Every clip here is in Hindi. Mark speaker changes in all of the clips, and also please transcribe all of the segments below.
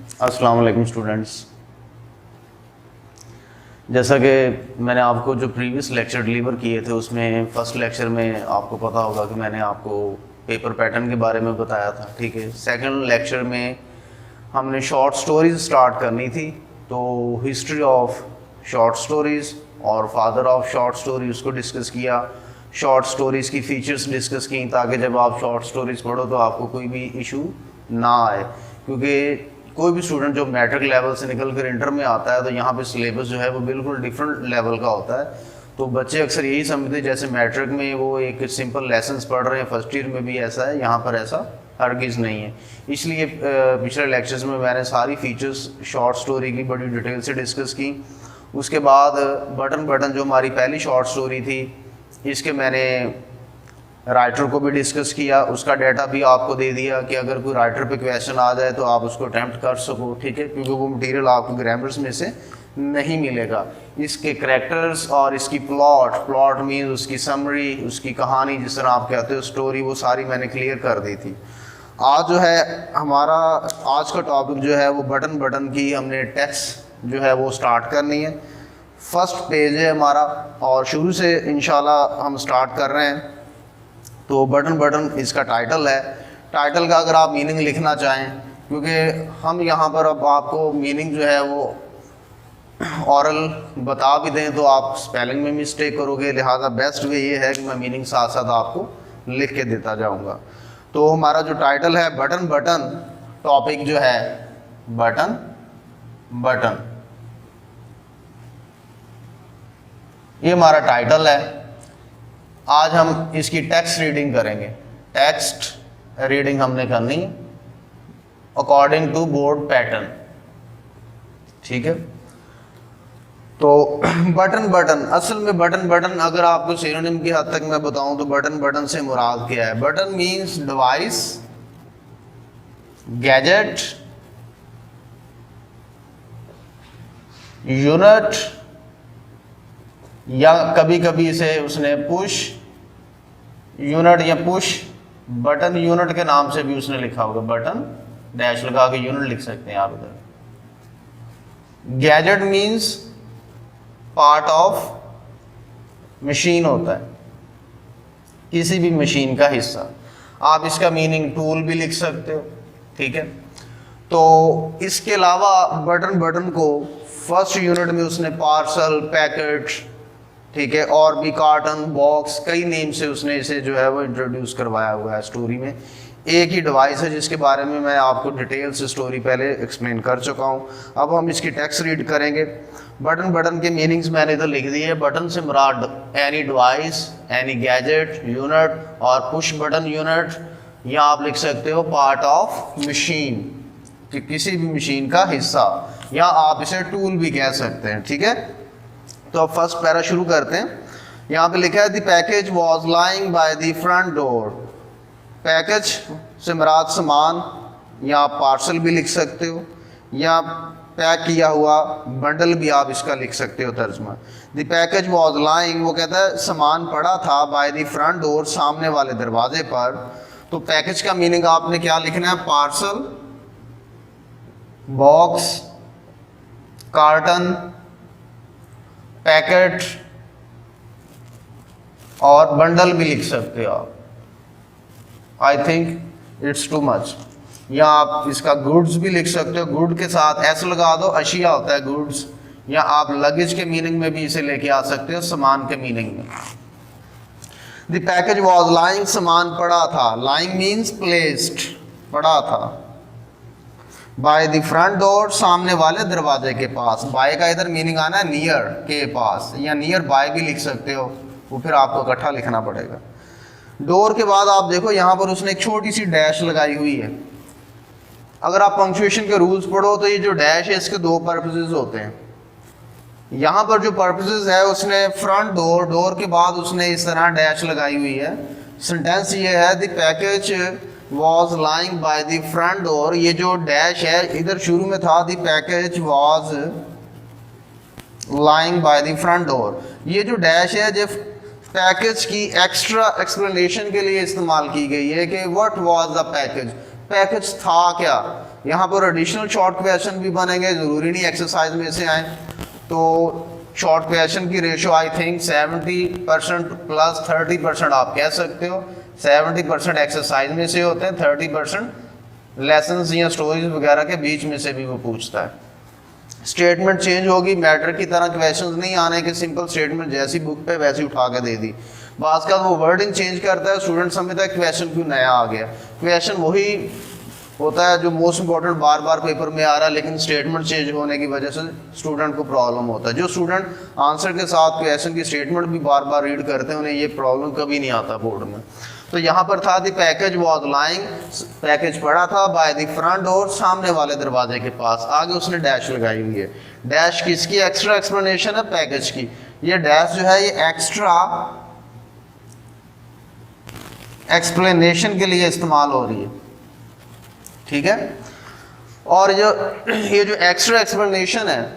Speaker 1: अस्सलाम वालेकुम स्टूडेंट्स। जैसा कि मैंने आपको जो प्रीवियस लेक्चर डिलीवर किए थे उसमें फर्स्ट लेक्चर में आपको पता होगा कि मैंने आपको पेपर पैटर्न के बारे में बताया था, ठीक है। सेकंड लेक्चर में हमने शॉर्ट स्टोरीज स्टार्ट करनी थी, तो हिस्ट्री ऑफ शॉर्ट स्टोरीज़ और फादर ऑफ शॉर्ट स्टोरी उसको डिस्कस किया। शॉर्ट स्टोरीज़ की फ़ीचर्स डिस्कस की ताकि जब आप शॉर्ट स्टोरीज़ पढ़ो तो आपको कोई भी इशू ना आए, क्योंकि कोई भी स्टूडेंट जो मैट्रिक लेवल से निकल कर इंटर में आता है तो यहाँ पे सिलेबस जो है वो बिल्कुल डिफरेंट लेवल का होता है। तो बच्चे अक्सर यही समझते हैं जैसे मैट्रिक में वो एक सिंपल लेसन्स पढ़ रहे हैं, फर्स्ट ईयर में भी ऐसा है, यहाँ पर ऐसा हरगिज़ नहीं है। इसलिए पिछले लेक्चर्स में मैंने सारी फीचर्स शॉर्ट स्टोरी की बड़ी डिटेल से डिस्कस की। उसके बाद बटन जो हमारी पहली शॉर्ट स्टोरी थी, इसके मैंने राइटर को भी डिस्कस किया, उसका डाटा भी आपको दे दिया कि अगर कोई राइटर पे क्वेश्चन आ जाए तो आप उसको अटैम्प्ट कर सको, ठीक है, क्योंकि वो मटेरियल आपको ग्रामर्स में से नहीं मिलेगा। इसके करैक्टर्स और इसकी प्लॉट मीन्स उसकी समरी, उसकी कहानी, जिस तरह आप कहते हो स्टोरी, वो सारी मैंने क्लियर कर दी थी। आज जो है हमारा आज का टॉपिक जो है वो बटन की हमने टेक्स्ट जो है वो स्टार्ट करनी है। फर्स्ट पेज है हमारा और शुरू से इंशाल्लाह हम स्टार्ट कर रहे हैं। तो बटन इसका टाइटल है। टाइटल का अगर आप मीनिंग लिखना चाहें, क्योंकि हम यहाँ पर अब आपको मीनिंग जो है वो ऑरल बता भी दें तो आप स्पेलिंग में मिस्टेक करोगे, लिहाजा बेस्ट वे ये है कि मैं मीनिंग साथ साथ आपको लिख के देता जाऊँगा। तो हमारा जो टाइटल है बटन टॉपिक जो है बटन ये हमारा टाइटल है। आज हम इसकी टेक्स्ट रीडिंग करेंगे। टेक्स्ट रीडिंग हमने करनी अकॉर्डिंग टू बोर्ड पैटर्न, ठीक है। तो बटन असल में बटन अगर आपको सिनोनिम की हद तक मैं बताऊं तो बटन से मुराद क्या है। Button means device, gadget, unit, या कभी कभी इसे उसने पुश यूनिट या पुश बटन यूनिट के नाम से भी उसने लिखा होगा। बटन डैश लगा के यूनिट लिख सकते हैं आप इधर। Gadget means part of machine होता है, किसी भी मशीन का हिस्सा। आप इसका मीनिंग टूल भी लिख सकते हो, ठीक है। तो इसके अलावा बटन को फर्स्ट यूनिट में उसने पार्सल, पैकेट, ठीक है, और भी कार्टन, बॉक्स, कई नेम से उसने इसे जो है वो इंट्रोड्यूस करवाया हुआ है स्टोरी में। एक ही डिवाइस है जिसके बारे में मैं आपको डिटेल से स्टोरी पहले एक्सप्लेन कर चुका हूँ। अब हम इसकी टेक्स्ट रीड करेंगे। बटन के मीनिंग्स मैंने इधर लिख दिए। बटन से मुराद any device, any gadget, unit, और पुश बटन यूनिट, या आप लिख सकते हो पार्ट ऑफ मशीन, कि किसी भी मशीन का हिस्सा, या आप इसे टूल भी कह सकते हैं, ठीक है। तो अब फर्स्ट पैरा शुरू करते हैं। यहाँ पे लिखा है the package was lying by the front door. Package से मुराद सामान, या आप पार्सल भी लिख सकते हो, या पैक किया हुआ बंडल भी आप इसका लिख सकते हो तर्जमा। द पैकेज वॉज लाइंग, वो कहता है सामान पड़ा था, बाय द फ्रंट डोर, सामने वाले दरवाजे पर। तो पैकेज का मीनिंग आपने क्या लिखना है? पार्सल, बॉक्स, कार्टन, पैकेट, और बंडल भी लिख सकते हो आप। I think it's too much. या आप इसका गुड्स भी लिख सकते हो, गुड के साथ ऐसा लगा दो, अशिया होता है गुड्स। या आप लगेज के मीनिंग में भी इसे लेके आ सकते हो, सामान के मीनिंग में। द पैकेज वॉज लाइंग, सामान पड़ा था। लाइंग मीन्स प्लेस्ड, पड़ा था। बाय द फ्रंट डोर, सामने वाले दरवाजे के पास। बाय का इधर मीनिंग आना है नियर, के पास, या नियर बाय भी लिख सकते हो, वो फिर आपको इकट्ठा लिखना पड़ेगा। डोर के बाद आप देखो यहाँ पर उसने एक छोटी सी डैश लगाई हुई है। अगर आप पंक्चुएशन के रूल्स पढ़ो तो ये जो डैश है इसके दो पर्पसेस होते हैं। यहाँ पर जो पर्पसेस है उसने फ्रंट डोर के बाद उसने इस तरह डैश लगाई हुई है। सेंटेंस ये है the package was lying by the front door. ये जो डैश है इधर शुरू में था, the package was lying by the front door. ये जो डैश है जो पैकेज की एक्स्ट्रा एक्सप्लेनेशन के लिए इस्तेमाल की गई है कि what was the package, package था क्या। यहाँ पर एडिशनल शॉर्ट क्वेश्चन भी बनेंगे, ज़रूरी नहीं एक्सरसाइज में से आए। तो शॉर्ट क्वेश्चन की रेशो आई थिंक 70% प्लस 30% आप कह सकते हो। 70% एक्सरसाइज में से होते हैं, 30% लेसन्स या स्टोरीज वगैरह के बीच में से भी वो पूछता है। स्टेटमेंट चेंज होगी, मैटर की तरह क्वेश्चंस नहीं आने के, सिंपल स्टेटमेंट जैसी बुक पे वैसी उठा के दे दी। बात का वो वर्डिंग चेंज करता है, स्टूडेंट समझता है क्वेश्चन क्यों नया आ गया। क्वेश्चन वही होता है जो मोस्ट इंपॉर्टेंट बार बार पेपर में आ रहा है, लेकिन स्टेटमेंट चेंज होने की वजह से स्टूडेंट को प्रॉब्लम होता है। जो स्टूडेंट आंसर के साथ क्वेश्चन की स्टेटमेंट भी बार बार रीड करते हैं, उन्हें ये प्रॉब्लम कभी नहीं आता बोर्ड में। तो यहाँ पर था the package was lying, package पड़ा था बाय द फ्रंट डोर, सामने वाले दरवाजे के पास। आगे उसने डैश लगाई हुई है। डैश किसकी एक्स्ट्रा एक्सप्लेनेशन है? पैकेज की। ये डैश जो है ये एक्स्ट्रा एक्सप्लेनेशन के लिए इस्तेमाल हो रही है, ठीक है। और ये जो एक्स्ट्रा एक्सप्लेनेशन है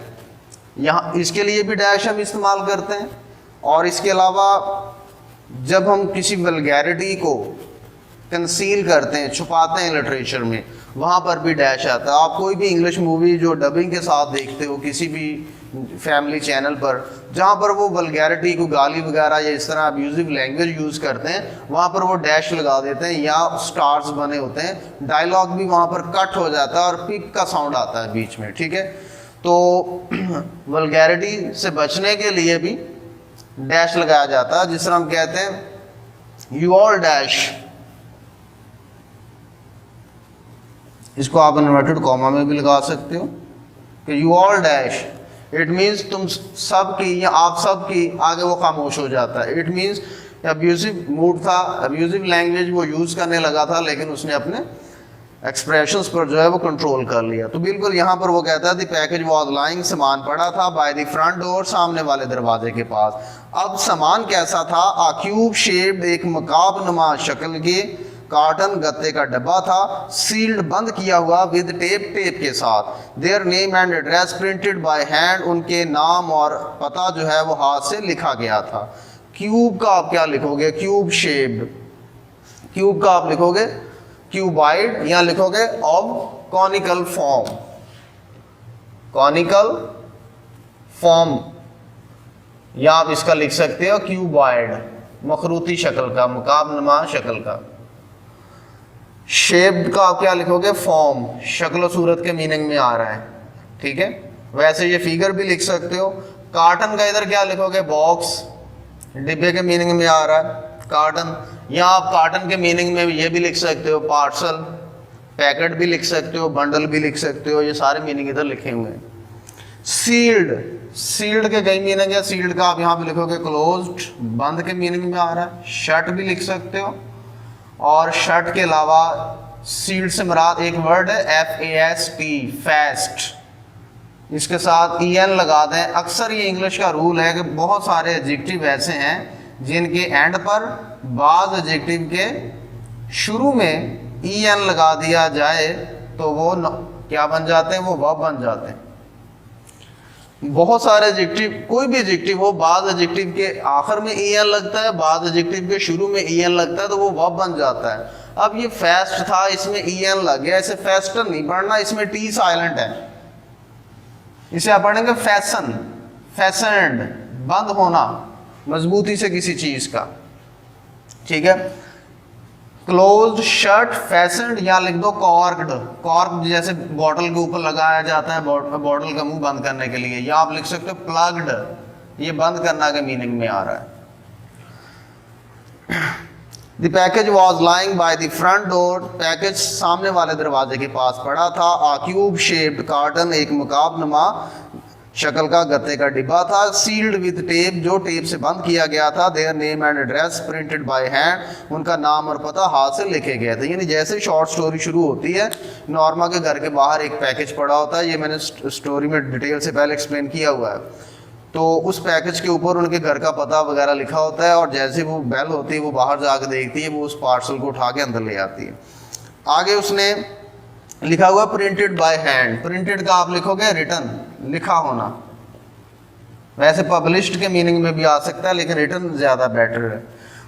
Speaker 1: यहाँ, इसके लिए भी डैश हम इस्तेमाल करते हैं। और इसके अलावा जब हम किसी वल्गैरिटी को कंसील करते हैं, छुपाते हैं लिटरेचर में, वहाँ पर भी डैश आता है। आप कोई भी इंग्लिश मूवी जो डबिंग के साथ देखते हो किसी भी फैमिली चैनल पर, जहाँ पर वो वल्गैरिटी को, गाली वगैरह या इस तरह अब्यूजिव लैंग्वेज यूज़ करते हैं, वहाँ पर वो डैश लगा देते हैं या स्टार्स बने होते हैं। डायलॉग भी वहाँ पर कट हो जाता है और पिप का साउंड आता है बीच में, ठीक है। तो वल्गैरिटी से बचने के लिए भी डैश लगाया जाता है, जिस तरह हम कहते हैं यू ऑल डैश। इसको आप इन्वर्टेड कॉमा में भी लगा सकते हो कि you all dash. It means तुम सब की या आप सब की, आगे वो खामोश हो जाता है। इट मीन्स अब्यूजिव मूड था, अब्यूजिव लैंग्वेज वो यूज़ करने लगा था, लेकिन उसने अपने एक्सप्रेशंस पर जो है वो कंट्रोल कर लिया। तो बिल्कुल यहाँ पर वो कहता है द पैकेज वॉज लाइंग, सामान पड़ा था बाय द फ्रंट डोर, सामने वाले दरवाजे के पास। अब सामान कैसा था? आ क्यूब शेप्ड, एक मकाब नुमा शक्ल के कार्टन गत्ते का डब्बा था, सील्ड, बंद किया हुआ, विद टेप, टेप के साथ। Their name and address printed by hand, उनके नाम और पता जो है वो हाथ से लिखा गया था। क्यूब का आप क्या लिखोगे? Cube shaped. क्यूब का आप लिखोगे क्यूबाइड, या लिखोगे of conical form. Conical form, या आप इसका लिख सकते हो क्यूबाइड, मखरूती शक्ल का, मुकाबनुमा शक्ल का। शेप्ड का आप क्या लिखोगे? फॉर्म, शक्ल सूरत के मीनिंग में आ रहा है, ठीक है। वैसे ये फिगर भी लिख सकते हो। कार्टन का इधर क्या लिखोगे? बॉक्स, डिब्बे के मीनिंग में आ रहा है कार्टन। या आप कार्टन के मीनिंग में ये भी लिख सकते हो पार्सल, पैकेट भी लिख सकते हो, बंडल भी लिख सकते हो। ये सारे मीनिंग इधर लिखे हुए हैं। सील्ड, सील्ड के कई मीनिंग है। सील्ड का आप यहाँ पे लिखोगे क्लोज्ड, बंद के मीनिंग में आ रहा है। शट भी लिख सकते हो। और शट के अलावा सील्ड से मुराद एक वर्ड है FAST, फास्ट, इसके साथ EN लगा दें। अक्सर ये इंग्लिश का रूल है कि बहुत सारे एडजेक्टिव ऐसे हैं जिनके एंड पर बाज़ एडजेक्टिव के शुरू में EN लगा दिया जाए तो वो क्या बन जाते हैं? वो वर्ब बन जाते हैं। बहुत सारे एडजेक्टिव, कोई भी एडजेक्टिव हो, बाज़ एडजेक्टिव के आखिर में EN लगता है, बाज़ एडजेक्टिव के शुरू में EN लगता है, तो वो वर्ब बन जाता है। अब ये फास्ट था, इसमें EN लग गया, इसे फास्टर नहीं पढ़ना, इसमें T साइलेंट है। इसे आप पढ़ेंगे फैशन, फैशन्ड, बंद होना मजबूती से किसी चीज का, ठीक है। क्लोज्ड, शट, फैशन्ड, या लिख दो कॉर्क्ड। कॉर्क जैसे बॉटल के ऊपर लगाया जाता है बॉटल का मुंह बंद करने के लिए, या आप लिख सकते हो प्लग्ड, ये बंद करना के मीनिंग में आ रहा है। The package was lying by the front door, package सामने वाले दरवाजे के पास पड़ा था। आ क्यूब शेप्ड कार्टन, एक मुकाबनुमा शक्ल का गत्ते का डिब्बा था। सील्ड विद टेप, जो टेप से बंद किया गया था। Their name and address printed by hand, उनका नाम और पता हाथ से लिखे गए थे। यानी जैसे शॉर्ट स्टोरी शुरू होती है, नॉर्मा के घर के बाहर एक पैकेज पड़ा होता है। ये मैंने स्टोरी में डिटेल से पहले एक्सप्लेन किया हुआ है। तो उस पैकेज के ऊपर उनके घर का पता वगैरह लिखा होता है, और जैसे वो बेल होती है वो बाहर जाकर देखती है, वो उस पार्सल को उठा के अंदर ले आती है। आगे उसने लिखा हुआ प्रिंटेड बाय हैंड। प्रिंटेड का आप लिखोगे रिटन, लिखा होना। वैसे पब्लिश्ड के मीनिंग में भी आ सकता है, लेकिन रिटन ज़्यादा बेटर है।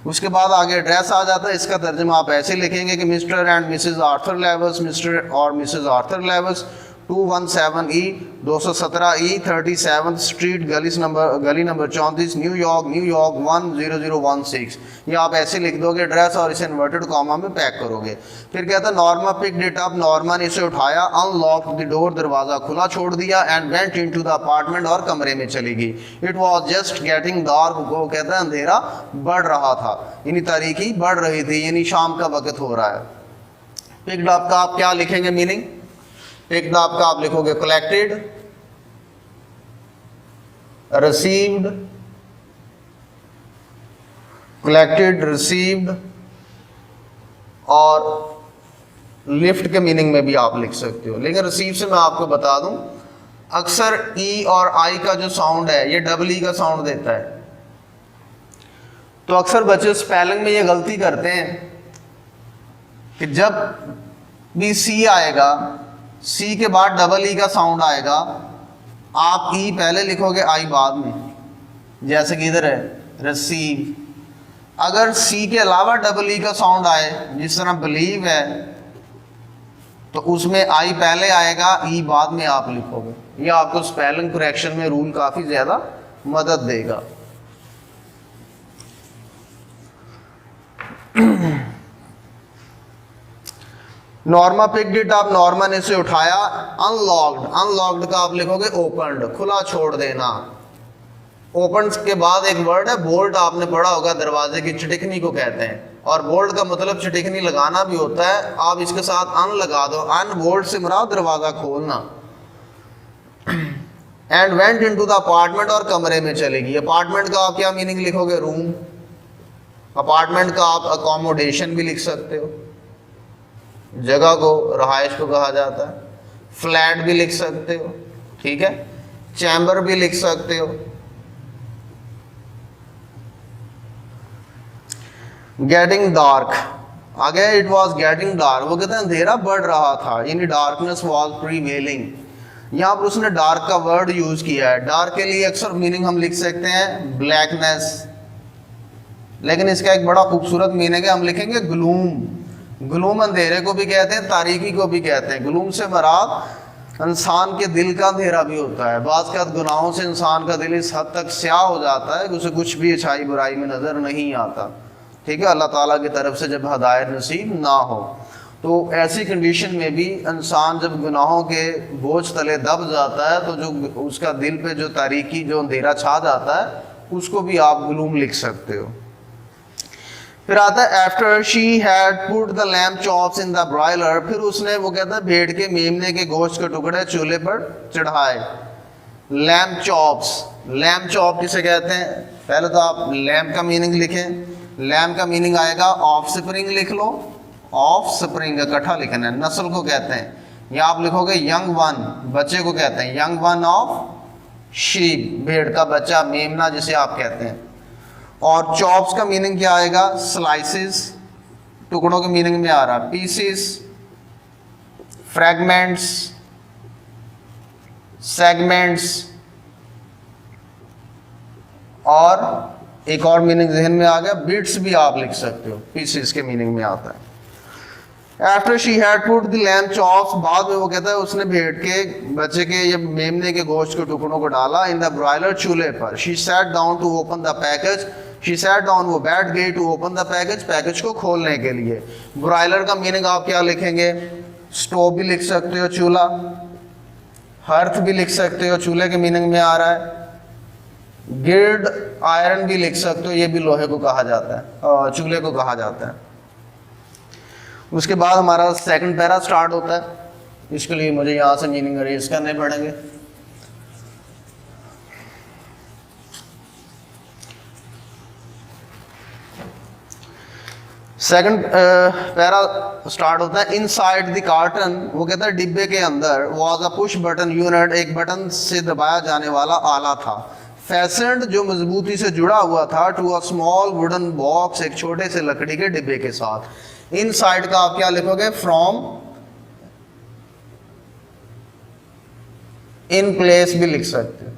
Speaker 1: उसके बाद आगे एड्रेस आ जाता है, इसका तर्जुमा आप ऐसे लिखेंगे कि mister and missus Arthur Levers, mister और missus Arthur Levers, 217E 217E 37th street, गली नंबर 34, न्यूयॉर्क 10016। ये आप ऐसे लिख दोगे एड्रेस और इसे इन्वर्टेड कॉमा में पैक करोगे। फिर कहता है Norma picked it up, Norma ने इसे उठाया, अनलॉक्ड द डोर, दरवाजा खुला छोड़ दिया, and went into the apartment, और कमरे में चली गई। It was just getting dark, वो कहता है अंधेरा बढ़ रहा था, यानी तारीकी बढ़ रही थी, यानी शाम का वक्त हो रहा है। पिक्ड अप का आप क्या लिखेंगे मीनिंग? पिक्ड अप का आप लिखोगे कलेक्टेड, रिसीव्ड, कलेक्टेड, रिसीव्ड, और लिफ्ट के मीनिंग में भी आप लिख सकते हो। लेकिन रिसीव से मैं आपको बता दूं, अक्सर ई और आई का जो साउंड है ये डबल ई का साउंड देता है, तो अक्सर बच्चे स्पेलिंग में ये गलती करते हैं कि जब भी सी आएगा, सी के बाद डबल ई का साउंड आएगा, आप ई पहले लिखोगे आई बाद में, जैसे कि इधर है रिसीव। अगर सी के अलावा डबल ई का साउंड आए, जिस तरह बिलीव है, तो उसमें आई पहले आएगा, ई बाद में आप लिखोगे। यह आपको स्पेलिंग करेक्शन में रूल काफी ज्यादा मदद देगा। Norma picked it up, Norma ने इसे उठाया, अनलॉक्ड, अनलॉक्ड का आप लिखोगे ओपन्ड, खुला छोड़ देना। ओपन के बाद एक वर्ड है बोल्ट, आपने पढ़ा होगा, दरवाजे की चिटिकनी को कहते हैं, और बोल्ट का मतलब चिटिकनी लगाना भी होता है। आप इसके साथ अन लगा दो, अन बोल्ट से मुराद दरवाजा खोलना। And went into the apartment, और कमरे में चलेगी। अपार्टमेंट का आप क्या मीनिंग लिखोगे? रूम। अपार्टमेंट का आप अकोमोडेशन भी लिख सकते हो, जगह को, रहायश को कहा जाता है। फ्लैट भी लिख सकते हो, ठीक है। चैम्बर भी लिख सकते हो। गेटिंग डार्क, आगे इट वॉज गेटिंग डार्क, वो कहते हैं अंधेरा बढ़ रहा था, यानी डार्कनेस वॉज प्रीवेलिंग। यहाँ पर उसने डार्क का वर्ड यूज किया है। डार्क के लिए अक्सर मीनिंग हम लिख सकते हैं ब्लैकनेस, लेकिन इसका एक बड़ा खूबसूरत मीनिंग है, हम लिखेंगे ग्लूम। ग्लूम अंधेरे को भी कहते हैं, तारीकी को भी कहते हैं। ग्लूम से मराद इंसान के दिल का अंधेरा भी होता है। बाज़ का गुनाहों से इंसान का दिल इस हद तक स्याह हो जाता है कि उसे कुछ भी अच्छाई बुराई में नज़र नहीं आता, ठीक है, अल्लाह ताला की तरफ से जब हदायत नसीब ना हो। तो ऐसी कंडीशन में भी इंसान जब गुनाहों के बोझ तले दब जाता है, तो जो उसका दिल पे जो तारीकी, जो अंधेरा छा जाता है, उसको भी आप ग्लूम लिख सकते हो। फिर आता है after she had put the lamb chops in the broiler, फिर उसने, वो कहता है, भेड़ के मेमने के गोश्त के टुकड़े चूल्हे पर चढ़ाए। लैम्ब चॉप्स, लैम्ब चॉप किसे कहते हैं? पहले तो आप लैम्ब का मीनिंग लिखें। लैम्ब का मीनिंग आएगा ऑफ स्प्रिंग, लिख लो, ऑफ स्प्रिंग इकट्ठा लिखना है, नस्ल को कहते हैं। या आप लिखोगे यंग वन, बच्चे को कहते हैं, यंग वन ऑफ शीप, भेड़ का बच्चा, मेमना जिसे आप कहते हैं। और चॉप्स का मीनिंग क्या आएगा? स्लाइसेस, टुकड़ों के मीनिंग में आ रहा, पीसेस, फ्रैगमेंट्स, सेगमेंट्स, और एक और मीनिंग जहन में आ गया, बिट्स भी आप लिख सकते हो, पीसेस के मीनिंग में आता है। After she had put the lamb chops, बाद में वो कहता है उसने भेड़ के बच्चे के या मेमने के गोश्त के टुकड़ों को डाला इन द ब्रॉयलर, चूल्हे पर। She sat down to open the package, she sat down, वो बैठ गई, to open the package, package को खोलने के लिए। ब्रॉयलर का मीनिंग आप क्या लिखेंगे? स्टोव भी लिख सकते हो, चूल्हा, हर्थ भी लिख सकते हो, चूल्हे के मीनिंग में आ रहा है। गिर्ड आयरन भी लिख सकते हो, ये भी लोहे को कहा जाता है, चूल्हे को कहा जाता है। उसके बाद हमारा सेकंड पैरा स्टार्ट होता है। इसके लिए मुझे यहाँ से मीनिंग अरेज करने पड़ेंगे। सेकंड पैरा स्टार्ट होता है इनसाइड द कार्टन, वो कहता है डिब्बे के अंदर was a push button unit, एक बटन से दबाया जाने वाला आला था। फैसेंड, जो मजबूती से जुड़ा हुआ था, to a small wooden box, एक छोटे से लकड़ी के डिब्बे के साथ। इनसाइड का आप क्या लिखोगे? फ्रॉम, इन प्लेस भी लिख सकते हो,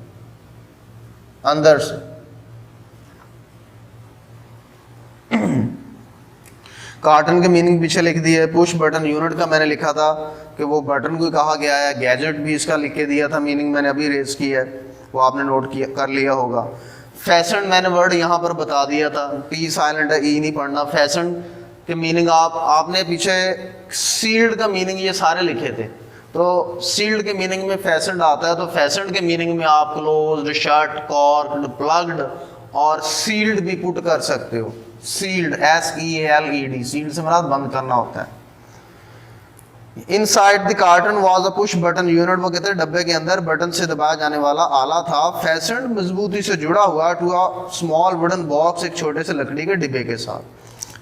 Speaker 1: अंदर से। कार्टन के मीनिंग पीछे लिख दिए। पुश बटन यूनिट का मैंने लिखा था कि वो बटन को कहा गया है। गैजेट भी इसका लिख के दिया था, मीनिंग मैंने अभी रेज किया है, वो आपने नोट किया कर लिया होगा। फैशन मैंने वर्ड यहाँ पर बता दिया था, टी साइलेंट है, ई नहीं पढ़ना। फैशन के मीनिंग आपने पीछे सील्ड का मीनिंग ये सारे लिखे थे, तो सील्ड के मीनिंग में फैशन आता है, तो फैशन के मीनिंग में आप क्लोज्ड, शट, कॉर्क्ड, प्लग्ड और सील्ड भी पुट कर सकते हो। सील्ड, SEALED, सील्ड से मतलब बंद करना होता है। Inside the carton was a push button unit, वो कहते हैं डब्बे के अंदर बटन से दबाया जाने वाला आला था। फैशन मजबूती से जुड़ा हुआ to a small wooden box, एक छोटे से लकड़ी के डिब्बे के साथ।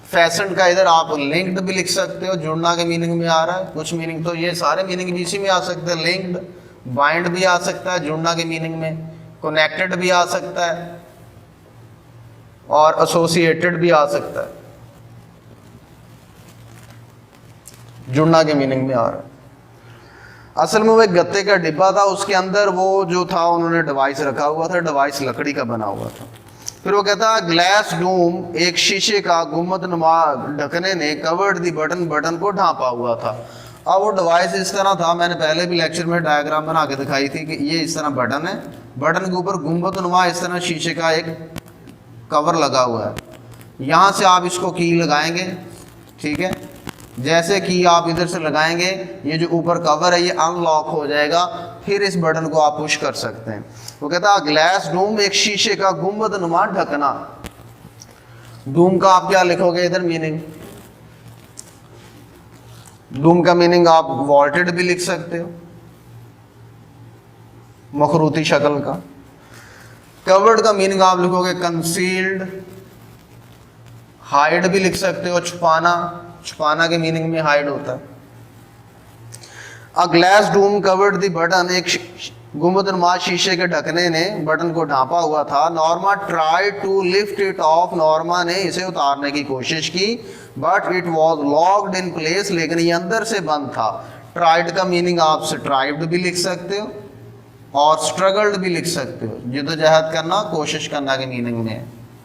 Speaker 1: फैशन का इधर आप लिंक्ड भी लिख सकते हो, जुड़ना के मीनिंग में आ रहा है। कुछ मीनिंग तो ये सारे मीनिंग भी इसी में आ सकते हैं। लिंक्ड, बाइंड भी आ सकता है जुड़ना के मीनिंग में, कनेक्टेड भी आ सकता है और एसोसिएटेड भी आ सकता है, जुड़ना के मीनिंग में आ रहा है। असल में वो एक गत्ते का डिब्बा था, उसके अंदर वो जो था उन्होंने डिवाइस रखा हुआ था, डिवाइस लकड़ी का बना हुआ था। फिर वो कहता है ग्लास डूम, एक शीशे का गुम्बद नुमा ढकने ने कवर्ड दी बटन, बटन को ढांपा हुआ था। अब वो डिवाइस इस तरह था, मैंने पहले भी लेक्चर में डायग्राम बना के दिखाई थी कि ये इस तरह बटन है, बटन के ऊपर गुम्बद नुमा इस तरह शीशे का एक कवर लगा हुआ है। यहाँ से आप इसको की लगाएंगे, ठीक है, जैसे कि आप इधर से लगाएंगे ये जो ऊपर कवर है ये अनलॉक हो जाएगा, फिर इस बटन को आप पुश कर सकते हैं। वो कहता है ग्लास डूम, एक शीशे का गुंबद नुमा ढकना। डूम का आप क्या लिखोगे इधर मीनिंग? डूम का मीनिंग आप वॉल्टेड भी लिख सकते हो, मखरूती शक्ल का। कवर्ड का मीनिंग आप लिखोगे कंसील्ड, हाइड भी लिख सकते हो, छुपाना, छुपाना के मीनिंग में हाइड होता है। A glass Doom covered the button, एक गुंबदनुमा शीशे के ढकने ने बटन को ढांपा हुआ था। Norma try to lift it off, Norma ने इसे उतारने की कोशिश की, but it was locked in place, लेकिन ये अंदर से बंद था। ट्राइड का मीनिंग आप स्ट्राइव्ड भी लिख सकते हो और स्ट्रगल्ड भी लिख सकते हो, जिद्दोजहद करना, कोशिश करना के मीनिंग में,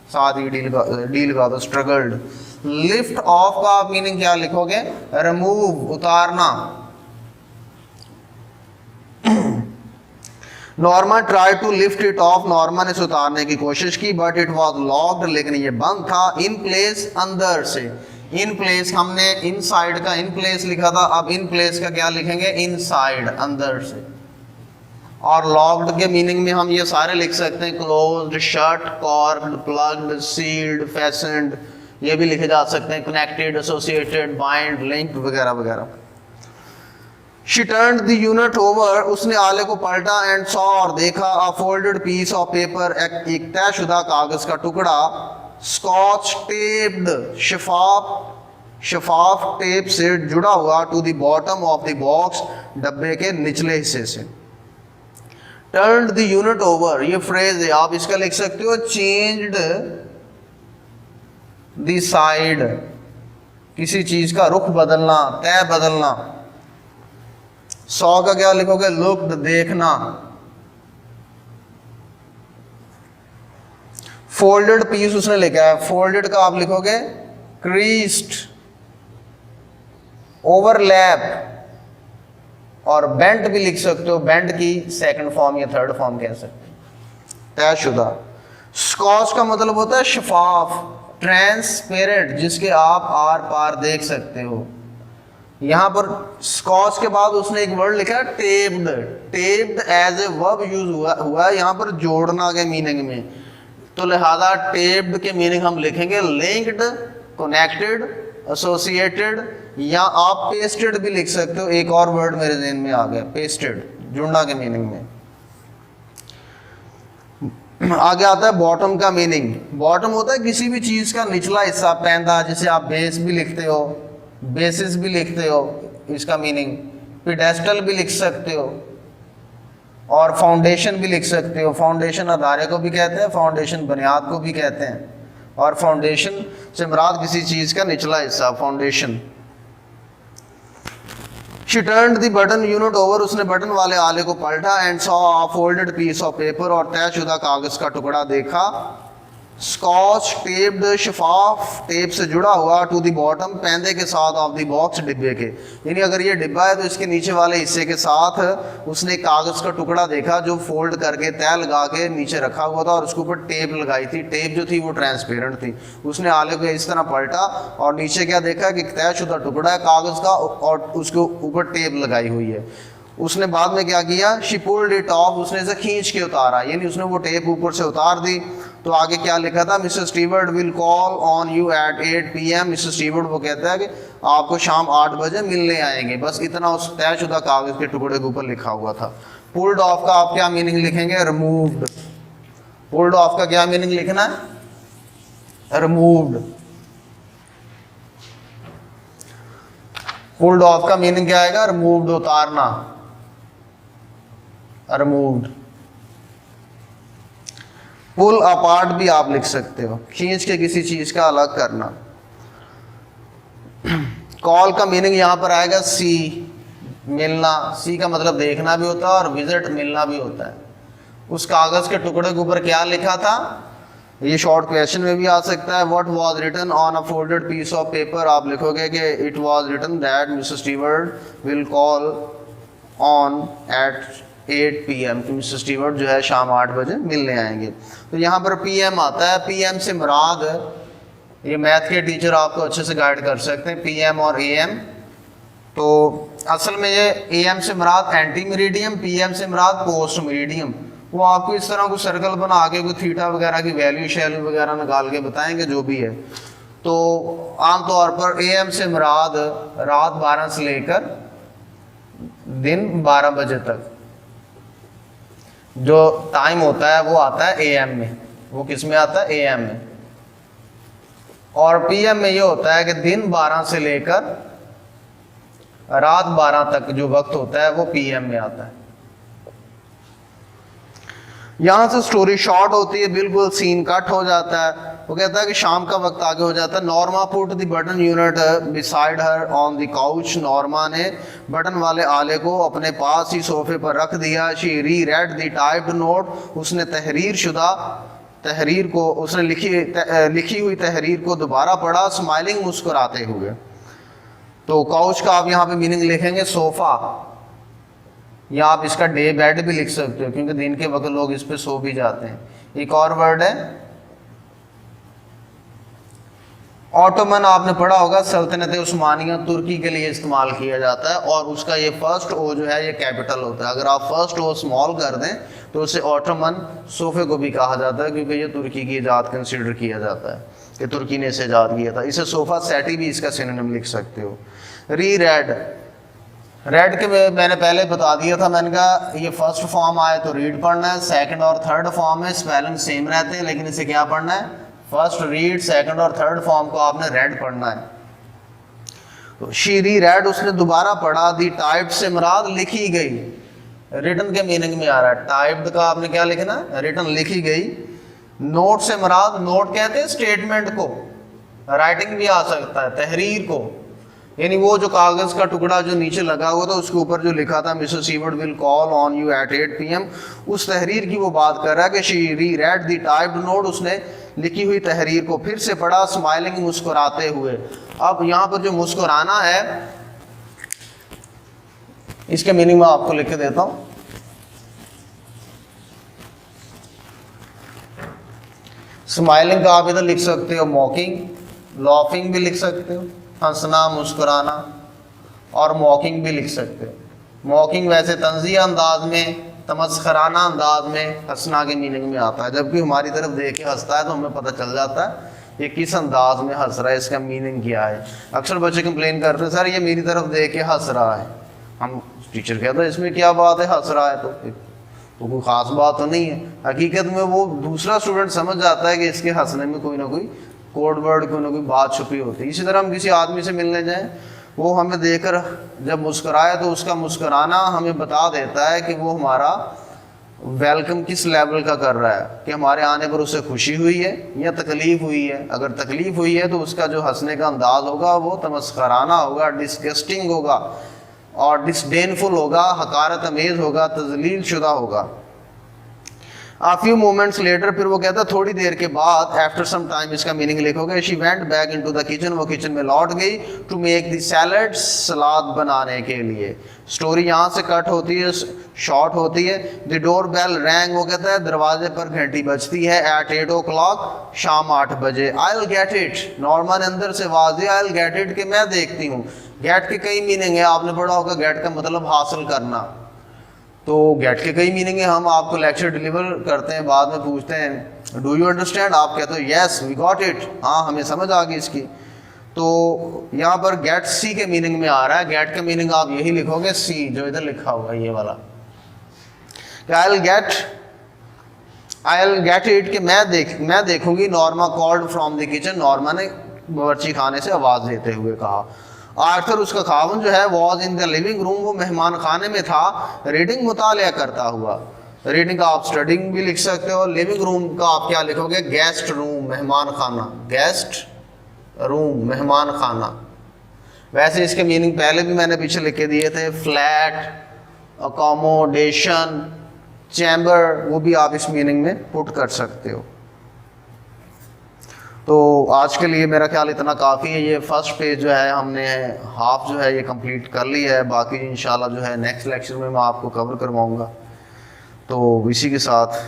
Speaker 1: साथ ही डील का तो स्ट्रगल्ड। लिफ्ट ऑफ का आप मीनिंग क्या लिखोगे? रिमूव, उतारना। Norma try to lift it off, Norma ने उतारने की कोशिश की, बट इट वॉज लॉक्ड, लेकिन ये बंद था। इन प्लेस, अंदर से। इन प्लेस हमने इन साइड का इन प्लेस लिखा था, अब इन प्लेस का क्या लिखेंगे? इन साइड, अंदर से। और लॉक्ड के मीनिंग में हम ये सारे लिख सकते हैं, क्लोज्ड, शट, कॉर्क्ड, प्लग्ड, सील्ड, फैस्टेंड, ये भी लिखे जा सकते हैं, कनेक्टेड, एसोसिएटेड, बाइंड, लिंक्ड वगैरह वगैरह। She turned the unit over, उसने आले को पलटा, and saw, और देखा, a folded piece of paper, एक तयशुदा कागज का टुकड़ा, स्कॉच टेप्ड, शफाफ टेप से जुड़ा हुआ, to the bottom of the box, डब्बे के निचले हिस्से से। Turned the unit over, ये फ्रेज है, आप इसका लिख सकते हो changed the side, किसी चीज का रुख बदलना, तय बदलना। सौ का क्या लिखोगे? लुक्ड, देखना। फोल्डेड पीस उसने लिखा है, फोल्डेड का आप लिखोगे क्रीस्ड, ओवरलैप, और बेंट भी लिख सकते हो, बेंट की सेकंड फॉर्म या थर्ड फॉर्म कह सकते हो, तयशुदा। स्कॉच का मतलब होता है शफाफ, ट्रांसपेरेंट, जिसके आप आर पार देख सकते हो। यहां पर स्कॉच के बाद उसने एक वर्ड लिखा है taped, taped as a verb use हुआ है यहां पर जोड़ना के मीनिंग में, तो लिहाजा टेप्ड के मीनिंग हम लिखेंगे लिंक्ड, कनेक्टेड, एसोसिएटेड, या आप पेस्टेड भी लिख सकते हो। एक और वर्ड मेरे ज़हन में आ गया, पेस्टेड, जुड़ना के मीनिंग में। आगे आता है बॉटम का मीनिंग। बॉटम होता है किसी भी चीज का निचला हिस्सा, पैंदा, जिसे आप बेस भी लिखते हो, बेसिस भी लिखते हो, इसका मीनिंग। पिडेस्टल भी लिख सकते हो और फाउंडेशन भी लिख सकते हो। फाउंडेशन अदारे को भी कहते हैं, फाउंडेशन बुनियाद को भी कहते हैं, और फाउंडेशन से मुराद किसी चीज का निचला हिस्सा, foundation. She turned the button unit over, उसने बटन वाले आले को पलटा, and saw a folded piece of paper, और तयशुदा कागज का टुकड़ा देखा। स्कॉच टेप्ड, शफाफ टेप से जुड़ा हुआ, टू दी बॉटम, पैंदे के साथ ऑफ दी बॉक्स, डिब्बे के। यानी अगर ये डिब्बा है तो इसके नीचे वाले हिस्से के साथ उसने कागज़ का टुकड़ा देखा जो फोल्ड करके तय लगा के नीचे रखा हुआ था, और उसके ऊपर टेप लगाई थी। टेप जो थी वो ट्रांसपेरेंट थी। उसने आले को इस तरह पलटा और नीचे क्या देखा कि तयशुदा टुकड़ा है कागज़ का और उसके ऊपर टेप लगाई हुई है। उसने बाद में क्या किया, शी पुल्ड इट ऑफ, उसने इसे खींच के उतारा, यानी उसने वो टेप ऊपर से उतार दी। तो आगे क्या लिखा था, Mrs Stewart will call on you at 8 PM। Mrs Stewart वो कहता है कि आपको शाम 8 बजे मिलने आएंगे। बस इतना उस तयशुदा कागज के टुकड़े के ऊपर लिखा हुआ था। पुल्ड ऑफ का आप क्या मीनिंग लिखेंगे, रिमूव्ड। पुल्ड ऑफ का क्या मीनिंग लिखना है, रिमूव्ड। पुल्ड ऑफ का मीनिंग क्या आएगा, रिमूव्ड, उतारना, रिमूव्ड। पुल अपार्ट भी आप लिख सकते हो, खींच के किसी चीज का अलग करना। कॉल का मीनिंग यहां पर आएगा सी, मिलना। सी का मतलब देखना भी होता है और विजिट मिलना भी होता है। उस कागज के टुकड़े के ऊपर क्या लिखा था, ये शॉर्ट क्वेश्चन में भी आ सकता है। What was written on a folded piece of paper, आप लिखोगे कि it was written that Mrs Stewart will call on at 8 PM, कि मिस्टर स्टीवर्ट जो है शाम 8 बजे मिलने आएंगे। तो यहाँ पर PM आता है। PM से मुराद, ये मैथ के टीचर आपको अच्छे से गाइड कर सकते हैं, PM और AM। तो असल में ये AM से मुराद एंटी मेरिडियम, PM से मुराद पोस्ट मेरिडियम। वो आपको इस तरह को सर्कल बना के कोई थीटा वगैरह की वैल्यू शैल्यू वगैरह निकाल के बताएंगे जो भी है। तो आमतौर पर AM से मुराद रात 12 से लेकर दिन 12 बजे तक जो टाइम होता है वो आता है AM में। वो किस में आता है, AM में। और PM में ये होता है कि दिन 12 से लेकर रात 12 तक जो वक्त होता है वो PM में आता है। यहां से स्टोरी शॉर्ट होती है, बिल्कुल सीन कट हो जाता है। वो कहता है कि शाम का वक्त आगे हो जाता है। Norma put the button unit beside her on the couch, Norma ने बटन वाले आले को अपने पास ही सोफे पर रख दिया। शी री रेड द टाइप्ड नोट, उसने तहरीर शुदा तहरीर को, उसने लिखी हुई तहरीर को दोबारा पढ़ा, स्माइलिंग, मुस्कुराते हुए। तो काउच का आप यहाँ पे मीनिंग लिखेंगे सोफा, या आप इसका डे बेड भी लिख सकते हो क्योंकि दिन के वक्त लोग इस पे सो भी जाते हैं। एक और वर्ड है ऑटोमन, आपने पढ़ा होगा सल्तनत उस्मानिया तुर्की के लिए इस्तेमाल किया जाता है और उसका ये फर्स्ट ओ जो है ये कैपिटल होता है। अगर आप फर्स्ट ओ स्मॉल कर दें तो उसे ऑटोमन सोफे को भी कहा जाता है क्योंकि ये तुर्की की ईजाद कंसिडर किया जाता है कि तुर्की ने इसे ईजाद किया था। इसे सोफा सेटी भी इसका सिनोनिम लिख सकते हो। री रेड, रेड के मैंने पहले बता दिया था, मैंने कहा ये फर्स्ट फॉर्म आए तो रीड पढ़ना है, सेकंड और थर्ड फॉर्म है स्पेलिंग सेम रहते हैं लेकिन इसे क्या पढ़ना है, फर्स्ट रीड, सेकंड और थर्ड फॉर्म को आपने रेड पढ़ना है। तो शी री रेड, उसने दोबारा पढ़ा। दी टाइप्ड से मुराद लिखी गई, रिटन के मीनिंग में आ रहा है। टाइप्ड का आपने क्या लिखना है, रिटन, लिखी गई। नोट से मुराद, नोट कहते हैं स्टेटमेंट को, राइटिंग भी आ सकता है, तहरीर को, यानी वो जो कागज का टुकड़ा जो नीचे लगा हुआ था उसके ऊपर जो लिखा था Mrs Stewart will call on you at 8 PM, उस तहरीर की वो बात कर रहा है कि शी री रेड द टाइप्ड नोट, उसने लिखी हुई तहरीर को फिर से पढ़ा, स्माइलिंग, मुस्कुराते हुए। अब यहाँ पर जो मुस्कुराना है इसके मीनिंग में आपको लिख के देता हूं। स्माइलिंग का आप इधर लिख सकते हो मॉकिंग, लॉफिंग भी लिख सकते हो, हंसना, मुस्कुराना, और मॉकिंग भी लिख सकते हो। मॉकिंग वैसे तंज़िया अंदाज में, तमस्खराना अंदाज में हंसना के मीनिंग में आता है, जबकि हमारी तरफ देख के हंसता है तो हमें पता चल जाता है ये किस अंदाज में हंस रहा है, इसका मीनिंग क्या है। अक्सर बच्चे कंप्लेन करते हैं सर ये मेरी तरफ देख के हंस रहा है। हम टीचर कहते हैं इसमें क्या बात है, हंस रहा है तो कोई ख़ास बात तो नहीं है। हकीकत में वो दूसरा स्टूडेंट समझ जाता है कि इसके हंसने में कोई ना कोई कोड वर्ड, कोई ना कोई बात छुपी होती है। इसी तरह हम किसी आदमी से मिलने जाएं, वो हमें देखकर जब मुस्कुराए तो उसका मुस्कुराना हमें बता देता है कि वो हमारा वेलकम किस लेवल का कर रहा है, कि हमारे आने पर उसे खुशी हुई है या तकलीफ़ हुई है। अगर तकलीफ़ हुई है तो उसका जो हंसने का अंदाज होगा वो तमस्खराना होगा, डिस्गस्टिंग होगा और डिसडेनफुल होगा, हकारत अमेज़ होगा, तजलील शुदा होगा। A few moments later, फिर वो कहता थोड़ी देर के बाद, after some time, इसका मीनिंग लिखोगे, she went back into the kitchen, वो किचन में लौट गई, to make the salad, सलाद बनाने के लिए। स्टोरी यहाँ से कट होती है, शॉर्ट होती है। The doorbell rang, वो कहता है दरवाजे पर घंटी बजती है, at 8 o'clock, शाम 8 बजे। I'll get it, नॉर्मा ने अंदर से आवाज़ दी, I'll get it, कि मैं देखती हूँ। get के कई मीनिंग है, आपने पढ़ा होगा get का मतलब हासिल करना। तो गेट के कई मीनिंग है, हम आपको लेक्चर डिलीवर करते हैं, बाद में पूछते हैं डू यू अंडरस्टैंड, आप कहते हो यस वी गॉट इट, हाँ हमें समझ आ गई इसकी। तो यहाँ पर गेट सी के मीनिंग में आ रहा है, गेट का मीनिंग आप यही लिखोगे सी, जो इधर लिखा हुआ है ये वाला। आई विल गेट इट, कि मैं देखूंगी। Norma called from the kitchen, Norma ने बावर्ची खाने से आवाज़ देते हुए कहा। आर्थर उसका खावन जो है was in the living room, वो मेहमान खाने में था, रीडिंग मुतालिया करता हुआ। रीडिंग का आप स्टडिंग भी लिख सकते हो, लिविंग रूम का आप क्या लिखोगे, गेस्ट रूम, मेहमान खाना, गेस्ट रूम, मेहमान खाना। वैसे इसके मीनिंग पहले भी मैंने पीछे लिख के दिए थे, फ्लैट, अकोमोडेशन, चैम्बर, वो भी आप इस मीनिंग में पुट कर सकते हो। तो आज के लिए मेरा ख्याल इतना काफ़ी है। ये फर्स्ट पेज जो है हमने हाफ जो है ये कंप्लीट कर ली है, बाकी इंशाल्लाह जो है नेक्स्ट लेक्चर में मैं आपको कवर करवाऊँगा। तो इसी के साथ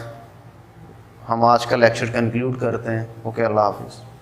Speaker 1: हम आज का लेक्चर कंक्लूड करते हैं। ओके, अल्लाह हाफिज़।